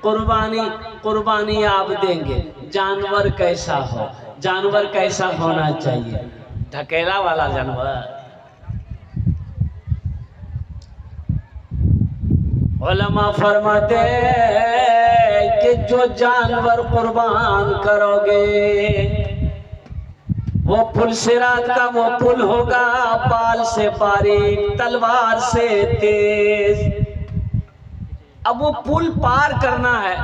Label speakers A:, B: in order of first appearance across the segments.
A: कुर्बानी कुर्बानी आप देंगे, जानवर कैसा हो, जानवर कैसा होना चाहिए, ढकेला वाला जानवर। उलमा फरमाते कि जो जानवर कुर्बान करोगे वो पुलसिरात का वो पुल होगा, बाल से बारीक तलवार से तेज। अब वो पुल पार करना है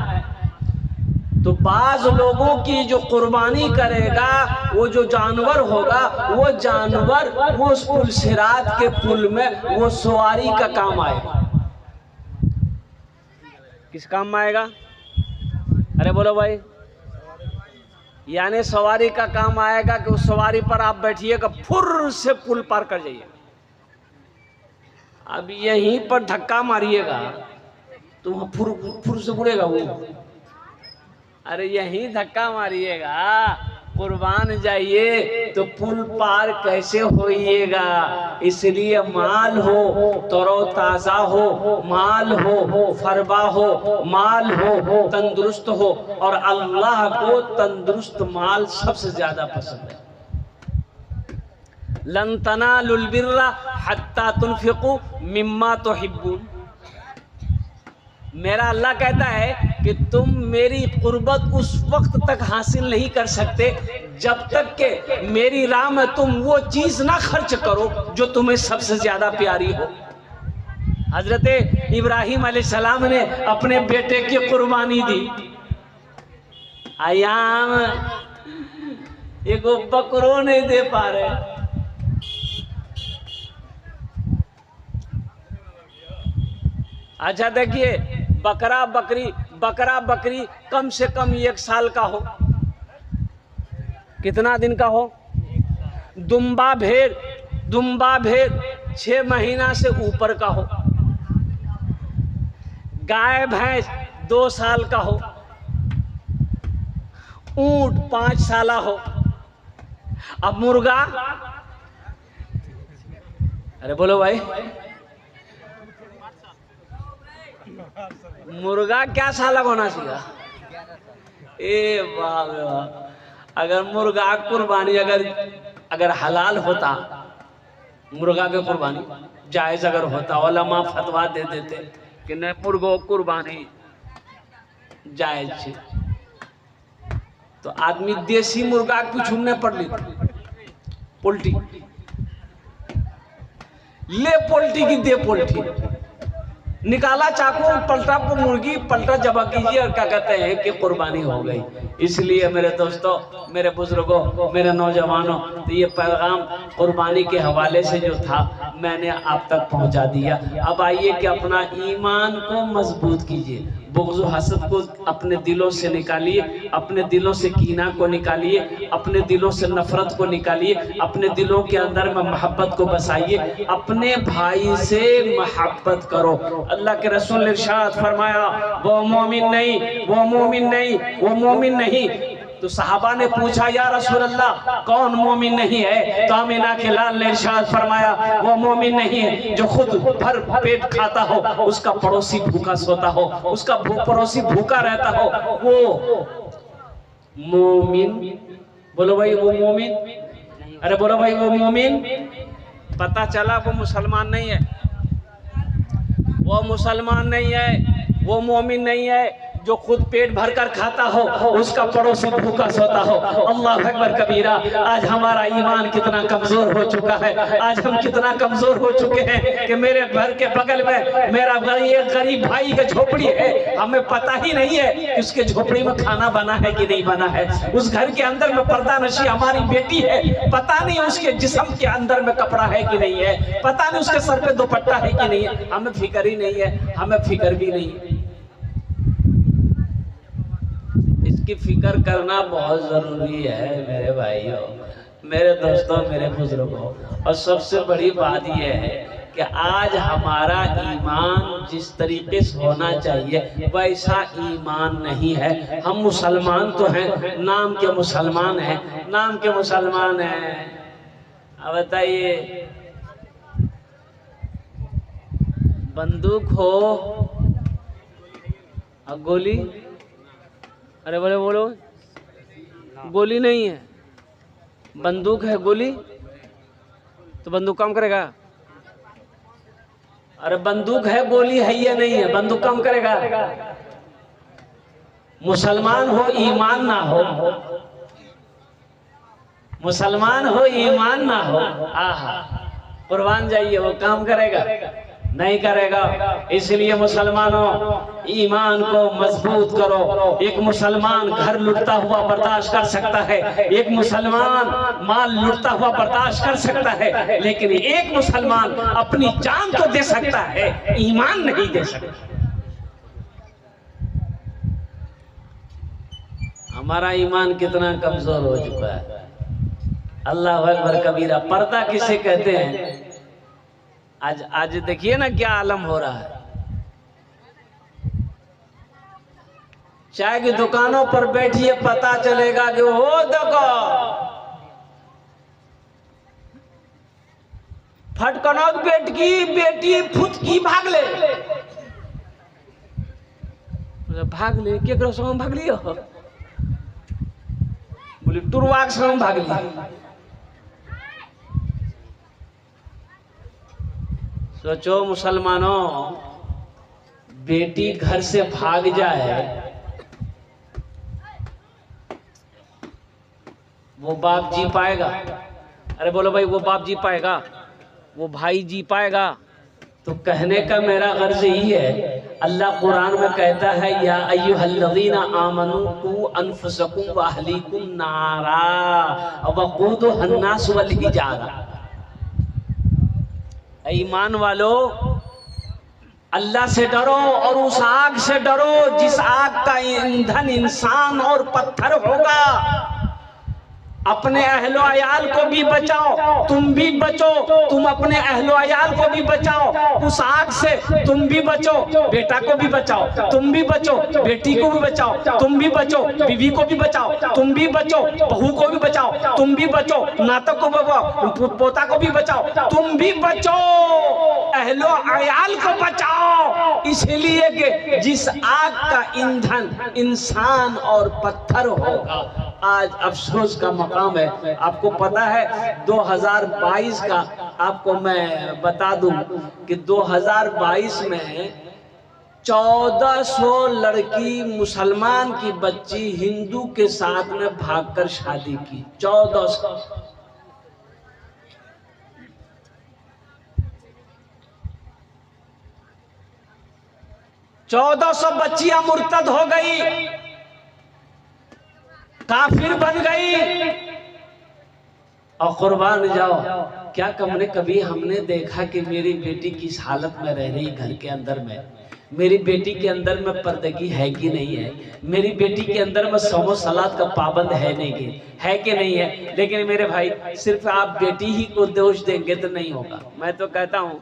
A: तो बाज लोगों की जो कुर्बानी करेगा वो जो जानवर होगा, वो जानवर वो उस पुलसिरात के पुल में वो सवारी का काम आएगा। किस काम में आएगा? अरे बोलो भाई। यानी सवारी का काम आएगा कि उस सवारी पर आप बैठिएगा, फुर से पुल पार कर जाइए। अब यहीं पर धक्का मारिएगा तो वहां फुर फुर से उड़ेगा वो। अरे यहीं धक्का मारिएगा, कुर्बान जाइए तो पुल पार कैसे होइएगा। इसलिए माल हो तरोताजा हो, माल हो फरबा हो, माल हो तंदुरुस्त हो, और अल्लाह को तंदुरुस्त माल सबसे ज्यादा पसंद है। लन तनालुल बिर्रा हत्ता तुनफिकू मिम्मा तुहिब्बून। मेरा अल्लाह कहता है कि तुम मेरी कुर्बत उस वक्त तक हासिल नहीं कर सकते जब तक कि मेरी राह में तुम वो चीज ना खर्च करो जो तुम्हें सबसे ज्यादा प्यारी हो। हजरत इब्राहिम अलैहिस्सलाम ने अपने बेटे की कुर्बानी दी। आयाम एगो बकरो नहीं दे पा रहे। अच्छा देखिए, बकरा बकरी कम से कम 1 साल का हो। कितना दिन का हो? दुम्बा भेड़ 6 महीना से ऊपर का हो। गाय भैंस 2 साल का हो। ऊंट 5 साल हो। अब मुर्गा, अरे बोलो भाई, मुर्गा क्या साल होना चाहिए? ए वाह, अगर मुर्गा कुर्बानी अगर हलाल होता, मुर्गा के कुर्बानी जायज अगर होता, उलमा फतवा दे देते कि नहीं मुर्गो कुर्बानी जायज है, तो आदमी देसी मुर्गा कुछ नहीं पड़ ली। पोल्ट्री ले, पोल्ट्री की दे, पोल्ट्री निकाला चाकू, पलटा मुर्गी, पलटा जबा कीजिए और क्या कहते हैं कि कुर्बानी हो गई। इसलिए मेरे दोस्तों, मेरे बुजुर्गों, मेरे नौजवानों, तो ये पैगाम कुर्बानी के हवाले से जो था मैंने आप तक पहुंचा दिया। अब आइए कि अपना ईमान को मजबूत कीजिए, बुग़्ज़ हसद को अपने दिलों से निकालिए, अपने दिलों से कीना को निकालिए, अपने दिलों से नफरत को निकालिए, अपने दिलों के अंदर में मोहब्बत को बसाइए, अपने भाई से मोहब्बत करो। अल्लाह के रसूल ने इरशाद फरमाया, वो मोमिन नहीं, वो मोमिन नहीं, वो मोमिन नहीं। तो सहाबा ने पूछा, या रसूल अल्लाह कौन मोमिन नहीं है? तो आमिना के लाल ने इरशाद फरमाया, वो मोमिन नहीं है जो खुद भर पेट खाता हो, उसका पड़ोसी भूखा सोता हो, उसका पड़ोसी भूखा रहता हो, वो मोमिन। बोलो भाई वो मोमिन, अरे बोलो भाई वो मोमिन। पता चला वो मुसलमान नहीं है, वो मुसलमान नहीं है, वो मोमिन नहीं है जो खुद पेट भर कर खाता हो, उसका पड़ोसी भूखा सोता हो। अल्लाह अकबर कबीरा। आज हमारा ईमान कितना कमजोर हो चुका है, आज हम कितना कमजोर हो चुके हैं कि मेरे घर के बगल में मेरा एक गरीब भाई का झोपड़ी है, हमें पता ही नहीं है कि उसके झोपड़ी में खाना बना है कि नहीं बना है। उस घर के अंदर में पर्दा नशी हमारी बेटी है, पता नहीं उसके जिस्म के अंदर में कपड़ा है कि नहीं है, पता नहीं उसके सर पे दुपट्टा है कि नहीं है, हमें फिक्र ही नहीं है, हमें फिक्र भी नहीं है। इसकी फिक्र करना बहुत जरूरी है मेरे भाइयों, मेरे दोस्तों, मेरे बुजुर्गों। और सबसे बड़ी बात यह है कि आज हमारा ईमान जिस तरीके से होना चाहिए वैसा ईमान नहीं है। हम मुसलमान तो हैं, नाम के मुसलमान हैं, नाम के मुसलमान हैं। अब बताइए, बंदूक हो और गोली, अरे बोले बोलो, गोली नहीं है, बंदूक है। गोली तो बंदूक काम करेगा? अरे बंदूक है, गोली है या नहीं है, बंदूक काम करेगा? मुसलमान हो ईमान ना हो, मुसलमान हो ईमान ना हो, आहा, कुर्बान जाइए, वो काम करेगा? नहीं करेगा। इसलिए मुसलमानों, ईमान को मजबूत करो। एक मुसलमान घर लुटता हुआ बर्दाश्त कर सकता है, एक मुसलमान माल लुटता हुआ बर्दाश्त कर सकता है, लेकिन एक मुसलमान अपनी जान तो दे सकता है, ईमान नहीं दे सकता। हमारा ईमान कितना कमजोर हो चुका है। अल्लाह अकबर कबीरा। पर्दा किसे कहते हैं? आज देखिए ना क्या आलम हो रहा है। चाय की दुकानों पर बैठिए, पता चलेगा कि हो देखो फटकनक बेटी फुट की भाग ले केकरो संग भाग लियो, बोली टुरवाक संग भाग ली। सोचो मुसलमानों, बेटी घर से भाग जाए, वो बाप जी पाएगा? अरे बोलो भाई, वो बाप जी पाएगा? वो भाई जी पाएगा? तो कहने का मेरा गर्ज यही है, अल्लाह कुरान में कहता है, या अय्युहल्लज़ीना आमनू कू अनफुसकुम व अहलीकुम नारा वक़ूदुहन्नास वल हिजारा। ईमान वालो, अल्लाह से डरो और उस आग से डरो जिस आग का ईंधन इंसान और पत्थर होगा। अपने अहलो अयाल को भी बचाओ, तुम भी बचो, तुम अपने अहलो अयाल को भी बचाओ उस आग से, तुम भी बचो, बेटा को भी बचाओ, तुम भी बचो, बेटी को भी बचाओ, तुम भी बचो, बीवी को भी बचाओ, तुम भी बचो, बहू को भी बचाओ, तुम भी बचो, नातों को बचाओ, पोता को भी बचाओ, तुम भी बचो, अहलो अयाल को बचाओ। इसलिए कि जिस आग का ईंधन इंसान और पत्थर होगा। आज अफसोस का मकाम है। आपको पता है 2022 का, आपको मैं बता दूं कि 2022 में 1400 लड़की मुसलमान की बच्ची हिंदू के साथ में भागकर शादी की। 1400 बच्चियां मुर्तद हो गई, काफिर बन गई। और कुर्बान जाओ, क्या कभी हमने देखा कि मेरी बेटी किस हालत में रह रही घर के अंदर में? मेरी बेटी के अंदर में पर्दगी है कि नहीं है? मेरी बेटी के अंदर में सौम सलात का पाबंद है कि नहीं है? लेकिन मेरे भाई, सिर्फ आप बेटी ही को दोष देंगे तो नहीं होगा। मैं तो कहता हूँ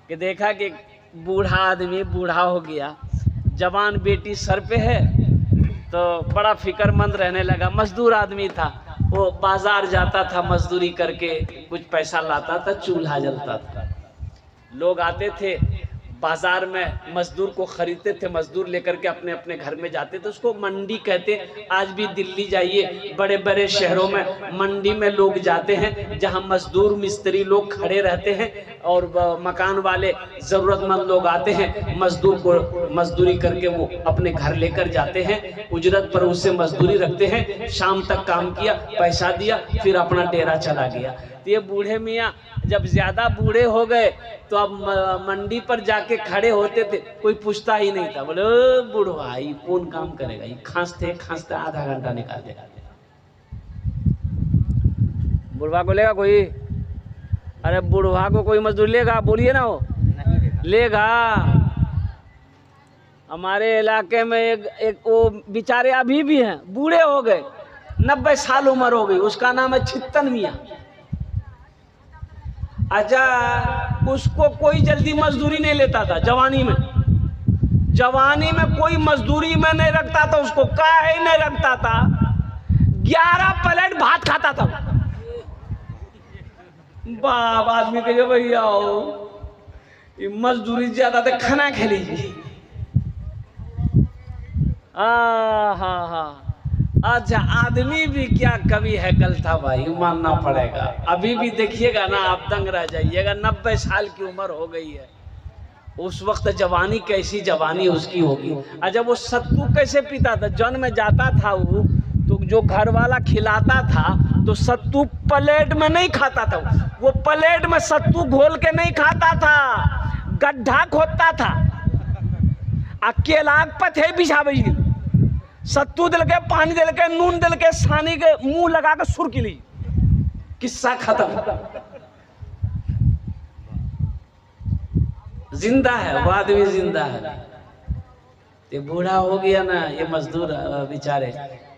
A: कि देखा कि बूढ़ा आदमी बूढ़ा हो गया, जवान बेटी सर पे है, तो बड़ा फिक्रमंद रहने लगा। मजदूर आदमी था, वो बाजार जाता था, मजदूरी करके कुछ पैसा लाता था, चूल्हा जलता था। लोग आते थे बाजार में, मजदूर को खरीदते थे, मजदूर लेकर के अपने अपने घर में जाते थे। उसको मंडी कहते। आज भी दिल्ली जाइए, बड़े बड़े शहरों में मंडी में लोग जाते हैं, जहां मजदूर मिस्त्री लोग खड़े रहते हैं और मकान वाले जरूरतमंद लोग आते हैं, मजदूर को मजदूरी करके वो अपने घर लेकर जाते हैं, उजरत पर उससे मजदूरी रखते हैं। शाम तक काम किया, पैसा दिया, फिर अपना डेरा चला गया। तो ये बूढ़े मियाँ जब ज्यादा बूढ़े हो गए तो अब मंडी पर जाके खड़े होते थे, कोई पूछता ही नहीं था। बोले बूढ़ा ये कौन काम करेगा, ये खांसते खांसते आधा घंटा निकाल देगा। बुढ़वा को लेगा कोई? अरे बुढ़वा को कोई मजदूर लेगा? बोलिए ना, वो लेगा। हमारे इलाके में एक वो बेचारे अभी भी हैं, बूढ़े हो गए, 90 साल उम्र हो गई, उसका नाम है छित्तन मियाँ। अच्छा, उसको कोई जल्दी मजदूरी नहीं लेता था जवानी में। जवानी में कोई मजदूरी में नहीं रखता था उसको, काहे नहीं रखता था? 11 प्लेट भात खाता था। बाप आदमी कहे भैया मजदूरी ज्यादा तो खाना खा लीजिए। हाँ। अच्छा, आदमी भी क्या कभी हैकल था भाई, मानना पड़ेगा। अभी भी देखिएगा ना, आप दंग रह जाइएगा। 90 साल की उम्र हो गई है। उस वक्त जवानी कैसी जवानी उसकी होगी। अच्छा, वो सत्तू कैसे पीता था? जौन में जाता था वो, तो जो घर वाला खिलाता था तो सत्तू प्लेट में नहीं खाता था। वो प्लेट में सत्तू घोल के नहीं खाता था, गड्ढा खोदता था। अकेला पथे बिछावे, सत्तू दिल के, पानी दिल के, नून दिल के, सानी के मुंह लगा के सुर की ली, किस्सा खत्म। जिंदा है वो आदमी, जिंदा है। ये बूढ़ा हो गया ना, ये मजदूर बेचारे,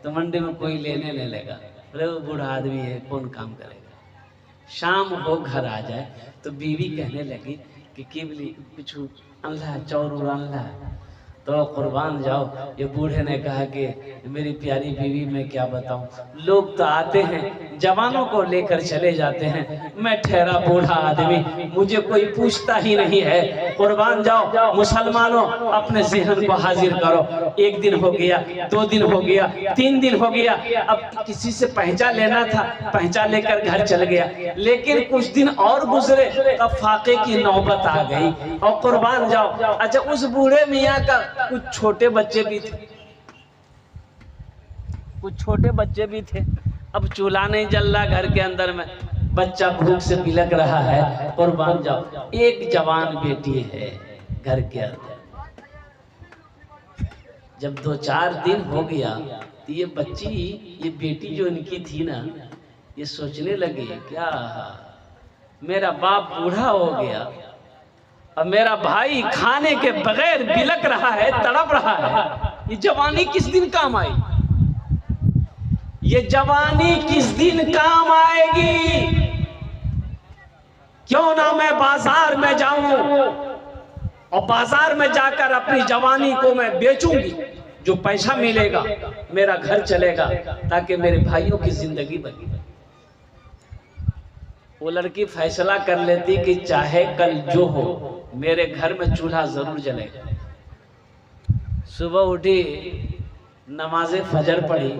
A: तो मंडी में कोई लेने नहीं लेगा। अरे वो बूढ़ा आदमी है, कौन काम करेगा। शाम हो घर आ जाए तो बीवी कहने लगी कि केवली कुछ अल्लाह चौर अल्लाह, तो कुर्बान जाओ। ये बूढ़े ने कहा कि मेरी प्यारी बीवी मैं क्या बताऊं, लोग तो आते हैं जवानों को लेकर चले जाते हैं, मैं ठहरा बूढ़ा आदमी, मुझे कोई पूछता ही नहीं है। कुर्बान जाओ। मुसलमानों, अपने ज़हन को हाजिर करो। 1 दिन हो गया, 2 दिन हो गया, 3 दिन हो गया, अब किसी से पहचान लेना था, पहचान लेकर घर चल गया। लेकिन कुछ दिन और गुजरे, तब फाके की नौबत आ गई और कुर्बान जाओ। अच्छा, उस बूढ़े मियाँ का कुछ छोटे बच्चे भी थे, कुछ छोटे बच्चे भी थे। अब चूल्हा नहीं जल रहा घर के अंदर में, बच्चा भूख से बिलक रहा है। कुर्बान जाओ, एक जवान बेटी है घर के अंदर। जब 2-4 दिन हो गया तो ये बच्ची, ये बेटी जो इनकी थी ना, ये सोचने लगी क्या मेरा बाप बूढ़ा हो गया और मेरा भाई खाने के बगैर बिलक रहा है, तड़प रहा है, ये जवानी किस दिन काम आई? ये जवानी किस दिन काम आएगी? क्यों ना मैं बाजार में जाऊं और बाजार में जाकर अपनी जवानी को मैं बेचूंगी, जो पैसा मिलेगा मेरा घर चलेगा, ताकि मेरे भाइयों की जिंदगी बनी। वो लड़की फैसला कर लेती कि चाहे कल जो हो, मेरे घर में चूल्हा जरूर जलेगा। सुबह उठी, नमाज़े फजर पढ़ी,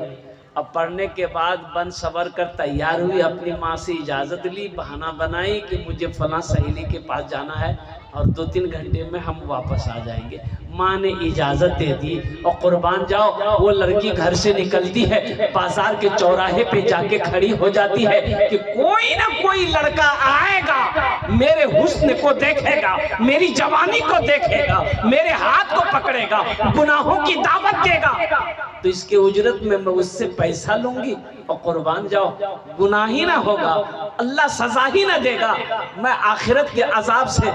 A: अब पढ़ने के बाद बन सवर कर तैयार हुई, अपनी माँ से इजाज़त ली, बहाना बनाई कि मुझे फला सहेली के पास जाना है और 2-3 घंटे में हम वापस आ जाएंगे। माँ ने इजाज़त दे दी और कुर्बान जाओ, वो लड़की घर से निकलती है, बाजार के चौराहे पे जाके खड़ी हो जाती है कि कोई ना कोई लड़का आएगा, मेरे हुस्न को देखेगा, मेरी जवानी को देखेगा, मेरे हाथ को पकड़ेगा, गुनाहों की दावत देगा, तो इसके उजरत में मैं उससे पैसा लूंगी और कुर्बान जाओ, गुनाह ही ना होगा, अल्लाह सजा ही ना देगा, मैं आखिरत के अजाब से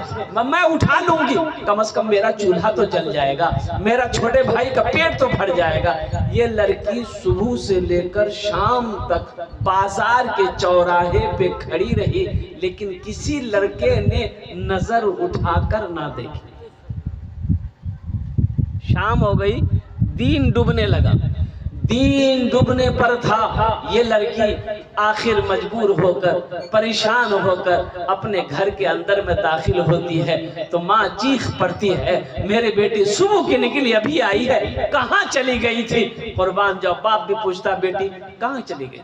A: मैं उठा लूंगी, कम से कम मेरा चूल्हा तो जल जाएगा, मेरा छोटे भाई का पेट तो भर जाएगा। ये लड़की सुबह से लेकर शाम तक बाजार के चौराहे पे खड़ी रही, लेकिन किसी लड़के ने नजर उठाकर ना देखी। शाम हो गई, दिन डूबने लगा, दिन डूबने पर था। ये लड़की आखिर मजबूर होकर, परेशान होकर अपने घर के अंदर में दाखिल होती है, तो माँ चीख पड़ती है, मेरे बेटी सुबह की निकली अभी आई है, कहाँ चली गई थी? कुर्बान जाओ, बाप भी पूछता, बेटी कहाँ चली गई?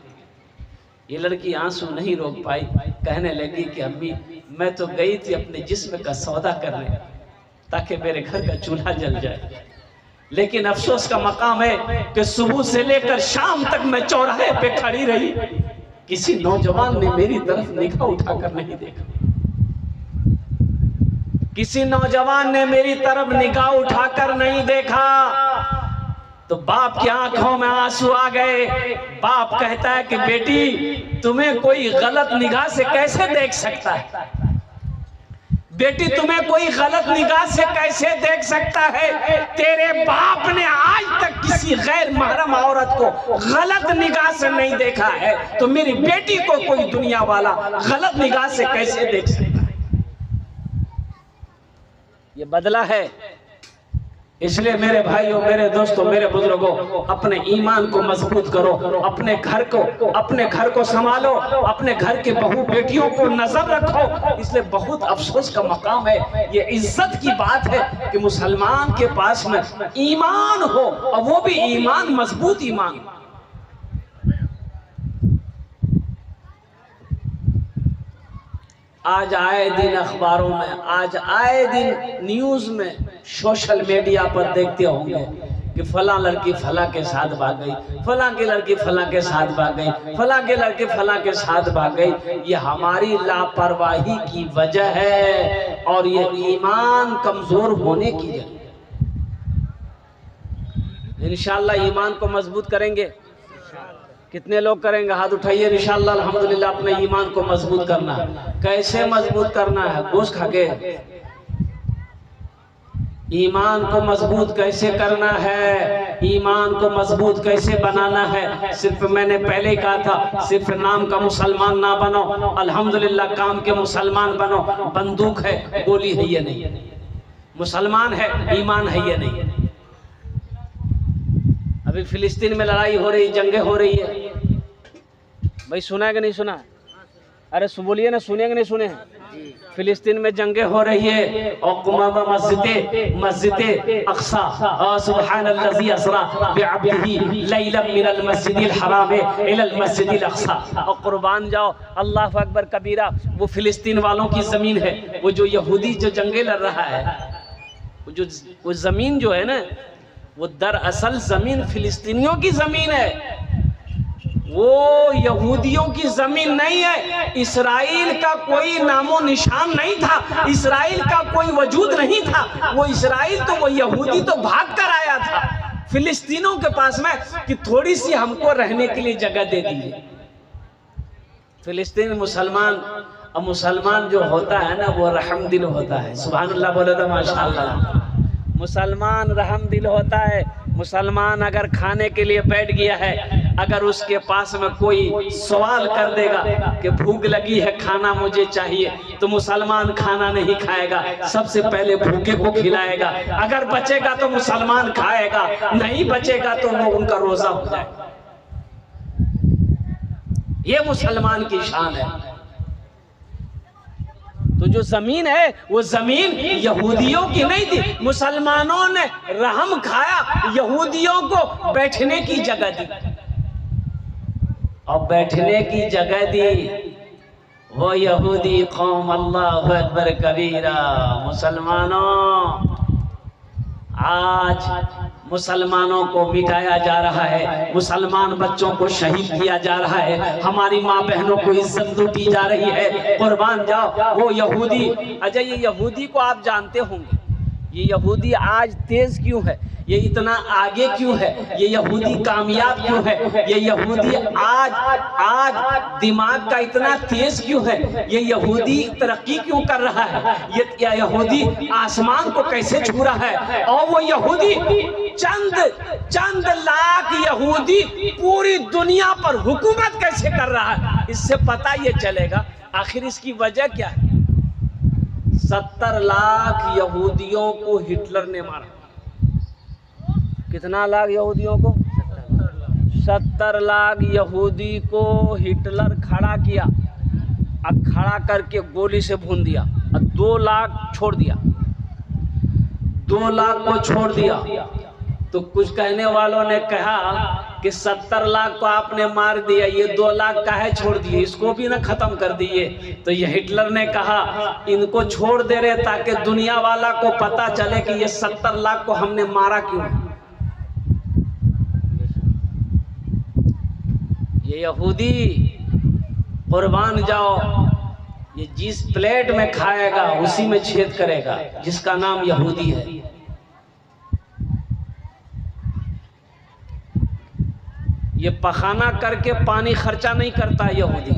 A: ये लड़की आंसू नहीं रोक पाई, कहने लगी कि अम्मी, मैं तो गई थी अपने जिस्म का सौदा करने, ताकि मेरे घर का चूल्हा जल जाए, लेकिन अफसोस का मकाम है कि सुबह से लेकर शाम तक मैं चौराहे पे खड़ी रही, किसी नौजवान ने मेरी तरफ निगाह उठाकर नहीं देखा, किसी नौजवान ने मेरी तरफ निगाह उठाकर नहीं देखा। तो बाप की आंखों में आंसू आ गए। बाप कहता है कि बेटी, तुम्हें कोई गलत निगाह से कैसे देख सकता है? बेटी, तुम्हें कोई गलत निगाह से कैसे देख सकता है? तेरे बाप ने आज तक किसी गैर महरम औरत को गलत निगाह से नहीं देखा है, तो मेरी बेटी को कोई दुनिया वाला गलत निगाह से कैसे देख सकता है? ये बदला है, इसलिए मेरे भाइयों, मेरे दोस्तों, मेरे बुजुर्गों, अपने ईमान को मजबूत करो, अपने घर को संभालो, अपने घर के बहू बेटियों को नजर रखो। इसलिए बहुत अफसोस का मकाम है, ये इज्जत की बात है कि मुसलमान के पास में ईमान हो, और वो भी ईमान मजबूत ईमान। आज आए दिन अखबारों में, आज आए दिन न्यूज में, सोशल मीडिया पर देखते होंगे कि फला लड़की फला के साथ भाग गई, फला की लड़की फला के साथ भाग गई, फला के लड़के फला के साथ भाग गई। ये हमारी लापरवाही की वजह है और ये ईमान कमजोर होने की वजह। इंशाअल्लाह ईमान को मजबूत करेंगे। कितने लोग करेंगे? हाथ उठाइए। इंशाअल्लाह अल्हम्दुलिल्लाह अपने ईमान को मजबूत करना है। कैसे मजबूत करना है? गोश्त खा के ईमान को मजबूत कैसे करना है, ईमान को मजबूत कैसे बनाना है? सिर्फ मैंने पहले ही कहा था, सिर्फ नाम का मुसलमान ना बनो, अल्हम्दुलिल्लाह काम के मुसलमान बनो। बंदूक है, गोली है ये नहीं, मुसलमान है, ईमान है ये नहीं। अभी फिलिस्तीन में लड़ाई हो रही, जंगे हो रही है, भाई सुना है कि नहीं सुना? अरे बोलिए ना, सुने कि नहीं सुने? फिलिस्तीन में जंगे हो रही है और मस्जिद अक्सा, सुब्हानल्लज़ी अस्रा बिअब्दिही लैलन मिनल मस्जिदिल हराम इलल मस्जिदिल अक्सा। और कुर्बान जाओ, अल्लाहु अकबर कबीरा। वो फिलिस्तीन वालों की जमीन है, वो जो यहूदी जो जंगे लड़ रहा है, वो जमीन जो है ना, वो दरअसल जमीन फिलिस्तीनियों की जमीन है, वो यहूदियों की जमीन नहीं है। इस्राइल का कोई नामो निशान नहीं था, इस्राइल का कोई वजूद नहीं था। वो इस्राइल तो, वो यहूदी तो भाग कर आया था फिलिस्तीनों के पास में कि थोड़ी सी हमको रहने के लिए जगह दे दीजिए। फिलिस्तीन मुसलमान, और मुसलमान जो होता है ना, वो रहमदिल होता है। सुभानअल्लाह बोले तो माशाअल्लाह। मुसलमान रहमदिल होता है। मुसलमान अगर खाने के लिए बैठ गया है, अगर उसके पास में कोई सवाल कर देगा कि भूख लगी है, खाना मुझे चाहिए, तो मुसलमान खाना नहीं खाएगा, सबसे पहले भूखे को खिलाएगा। अगर बचेगा तो मुसलमान खाएगा, नहीं बचेगा तो वो उनका रोजा हो जाएगा। ये मुसलमान की शान है। तो जो जमीन है, वो जमीन यहूदियों की नहीं थी। मुसलमानों ने रहम खाया, यहूदियों को बैठने की जगह दी, और बैठने की जगह दी वो यहूदी कौम। अल्लाहु अकबर कबीरा। मुसलमानों, आज मुसलमानों को मिटाया जा रहा है, मुसलमान बच्चों को शहीद किया जा रहा है, हमारी माँ बहनों को इज्जत लूटी जा रही है। कुर्बान जाओ वो यहूदी। अच्छा, ये यहूदी को आप जानते होंगे, ये यहूदी आज तेज क्यों है, ये इतना आगे क्यों है, ये यहूदी कामयाब क्यों है, ये यहूदी आज दिमाग का इतना तेज क्यों है, ये यहूदी तरक्की क्यों कर रहा है, ये यहूदी आसमान को कैसे छू रहा है, और वो यहूदी चंद लाख यहूदी पूरी दुनिया पर हुकूमत कैसे कर रहा है। इससे पता ये चलेगा आखिर इसकी वजह क्या है। 70 लाख यहूदियों को हिटलर ने मारा। कितना लाख यहूदियों को? 70 लाख यहूदी को हिटलर खड़ा किया, अब खड़ा करके गोली से भून दिया, और 2 लाख छोड़ दिया, 2 लाख को छोड़ दिया। तो कुछ कहने वालों ने कहा कि 70 लाख को आपने मार दिया, ये 2 लाख काहे छोड़ दिए, इसको भी ना खत्म कर दिए। तो ये हिटलर ने कहा इनको छोड़ दे रहे ताकि दुनिया वाला को पता चले कि ये 70 लाख को हमने मारा क्यों। ये यहूदी, कुर्बान जाओ, ये जिस प्लेट में खाएगा उसी में छेद करेगा, जिसका नाम यहूदी है। ये पखाना करके पानी खर्चा नहीं करता यहूदी।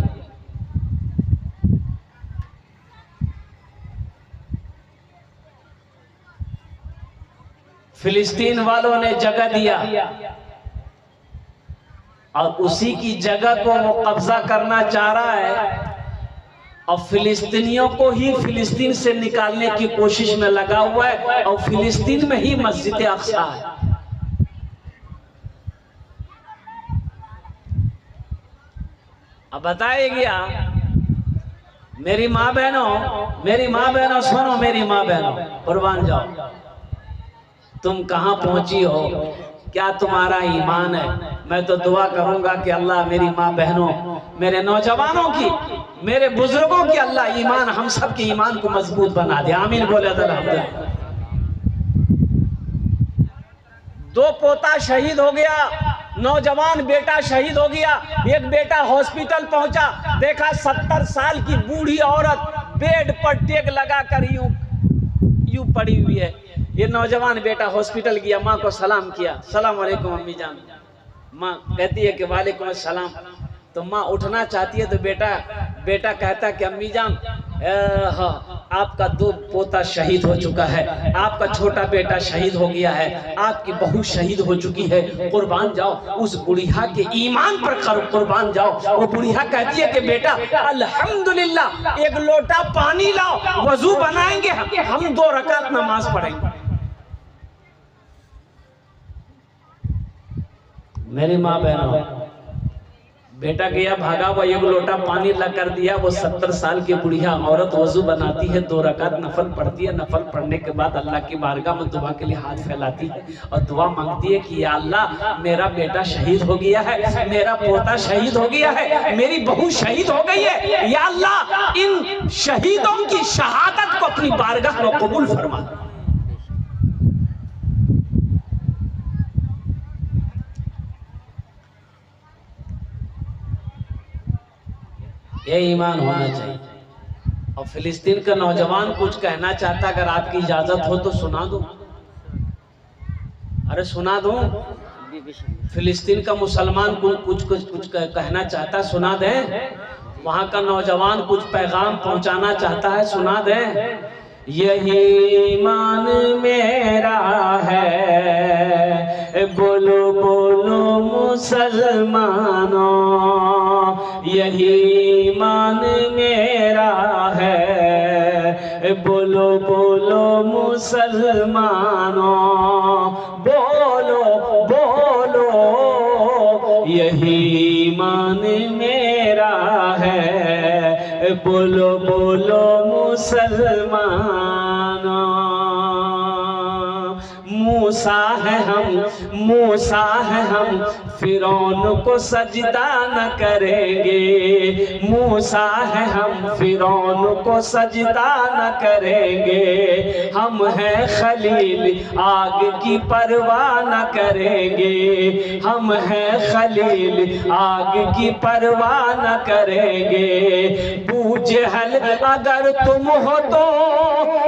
A: फिलिस्तीन वालों ने जगह दिया और उसी की जगह को वो कब्जा करना चाह रहा है। और फिलिस्तीनियों को ही फिलिस्तीन से निकालने की कोशिश में लगा हुआ है, और फिलिस्तीन में ही मस्जिद अक्सा है। अब बताइएगा मेरी माँ बहनों सुनो, मेरी माँ बहनों कुर्बान जाओ, तुम कहां पहुंची हो, क्या तुम्हारा ईमान है? मैं तो दुआ करूंगा कि अल्लाह मेरी माँ बहनों, मेरे नौजवानों की, मेरे बुजुर्गों की अल्लाह ईमान, हम सब के ईमान को मजबूत बना दे। आमीन बोले अल्हम्दुलिल्लाह। 2 पोता शहीद हो गया, नौजवान बेटा शहीद हो गया। एक बेटा हॉस्पिटल पहुंचा, देखा 70 साल की बूढ़ी औरत बेड पर टेक लगाकर यूं पड़ी हुई है। ये नौजवान बेटा हॉस्पिटल गया, माँ को सलाम किया, सलाम वालेकुम अम्मी जान। माँ कहती है कि वालेकुम अस्सलाम। तो माँ उठना चाहती है तो बेटा कहता है कि अम्मी जान, हाँ आपका 2 पोता शहीद हो चुका है, आपका छोटा बेटा शहीद हो गया है, आपकी बहू शहीद हो चुकी है, कुर्बान जाओ उस बुढ़िया के ईमान पर कुर्बान जाओ। वो बुढ़िया कहती है कि बेटा अल्हम्दुलिल्लाह, 1 लोटा पानी लाओ, वजू बनाएंगे, हम 2 रकात नमाज पढ़ेंगे। मेरी माँ बहनों, बेटा गया भागा, वो 1 लोटा पानी ला कर दिया। वो 70 साल की बुढ़िया औरत वजू बनाती है, 2 रकात नफल पढ़ती है। नफल पढ़ने के बाद अल्लाह की बारगाह में दुआ के लिए हाथ फैलाती है और दुआ मांगती है कि या अल्लाह, मेरा बेटा शहीद हो गया है, मेरा पोता शहीद हो गया है, मेरी बहू शहीद हो गई है, या अल्लाह इन शहीदों की शहादत को अपनी बारगाह में कबूल फरमा। ये ईमान होना चाहिए। और फिलिस्तीन का नौजवान कुछ कहना चाहता, अगर आपकी इजाजत हो तो सुना दो। अरे सुना दो, फिलिस्तीन का मुसलमान कुछ कहना चाहता, सुना दे। वहां का नौजवान कुछ पैगाम पहुंचाना चाहता है, सुना दे। यही ईमान मेरा है, बोलो बोलो मुसलमानों, यही ईमान मेरा है, बोलो बोलो मुसलमानों, बोलो बोलो यही ईमान मेरा है, बोलो बोलो मुसलमानों। मूसा है हम फिरौन को सजदा न करेंगे, मूसा है हम फिरौन को सजदा न करेंगे, हम हैं खलील आग की परवाह न करेंगे, हम हैं खलील आग की परवाह न करेंगे। बूजहल अगर तुम हो तो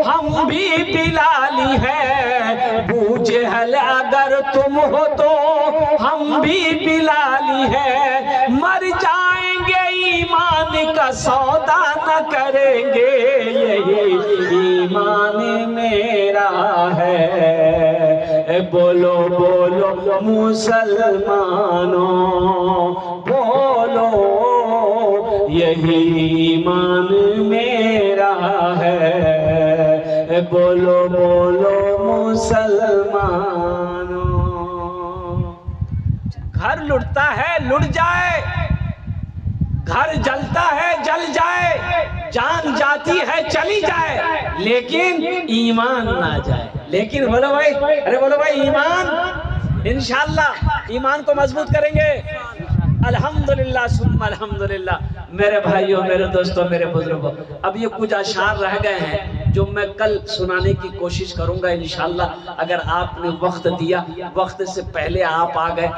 A: हम भी बिलाली है, बूजहल अगर तुम हो तो हम भी बिलाली है, मर जाएंगे ईमान का सौदा न करेंगे, यही ईमान मेरा है, बोलो बोलो मुसलमानों, बोलो यही ईमान मेरा है, बोलो बोलो मुसलमानों। घर लुटता है लुट जाए, घर जलता है जल जाए, जान जाती है चली जाए, लेकिन ईमान ना जाए। लेकिन बोलो भाई, अरे बोलो भाई, ईमान, इंशाअल्लाह ईमान को मजबूत करेंगे। अल्हम्दुलिल्लाह सुम्मा अल्हम्दुलिल्लाह। मेरे भाइयों, मेरे दोस्तों, मेरे बुजुर्गों, अब ये कुछ अशार रह गए हैं जो मैं कल सुनाने की कोशिश करूंगा इंशाअल्लाह। अगर आपने वक्त दिया, वक्त से पहले आप आ गए